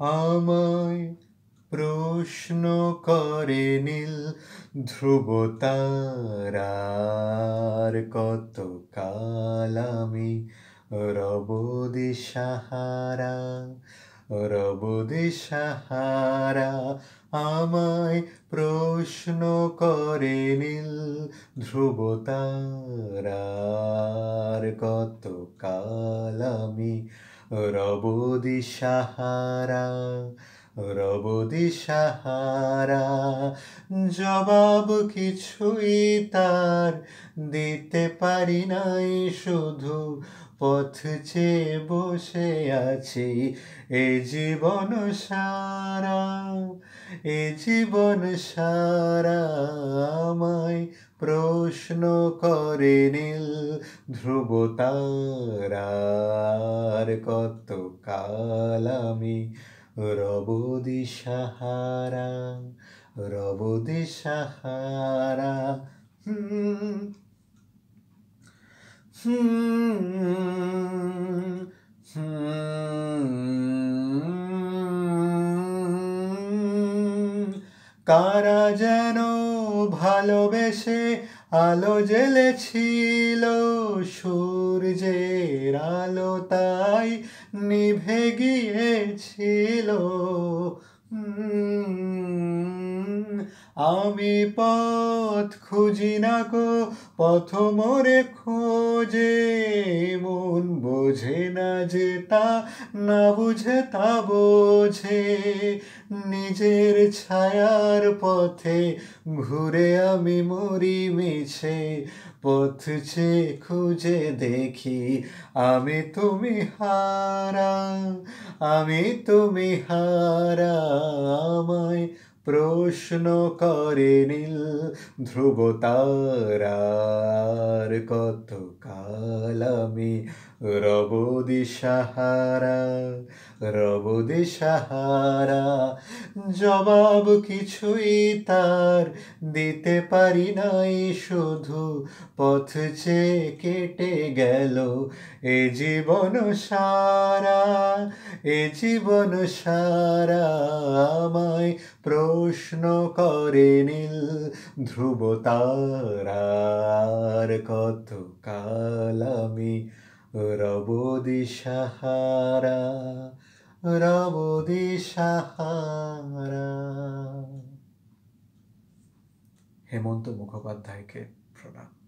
আমায় প্রশ্ন করে নীল ধ্রুব তারার কত কাল আমি রব দিশাহারা রব দিশাহারা আমায় প্রশ্ন করে নীল ধ্রুব তারার কত কাল আমি রব দিশাহারা রব দিশাহারা জবাব কিছুই তার দিতে পারি নাই শুধু পথ চেয়ে বসে আছি এ জীবন সারা এ জীবন সারা আমায় প্রশ্ন করে নীল ধ্রুব তারার কত কাল আমি রব দিশাহারা রব দিশাহারা কারা যেন ভালোবেসে আলো জ্বেলেছিল সূর্যের আলো তাই নিভে গিয়েছিল আমি পথ খুঁজি না গো পথ মোরে খোঁজে মন বোঝে না যে তা না বুঝে তা বোঝে নিজের ছায়ার পথে ঘুরে আমি মরি মিছে পথ চেয়ে খুঁজে দেখি আমি তুমি হারা আমি তুমি হারা আমায় প্রশ্ন করে নীল ধ্রুব তারার কত কাল আমি রব দিশাহারা রব দিশাহারা জবাব কিছুই তার দিতে পারি নাই শুধু পথ চেয়ে কেটে গেল এ জীবন সারা এ জীবন সারা আমায় প্রশ্ন করে নীল ধ্রুব তারার কত কাল আমি রব দিশাহারা রব দিশাহারা। হেমন্ত মুখোপাধ্যায়কে প্রণাম।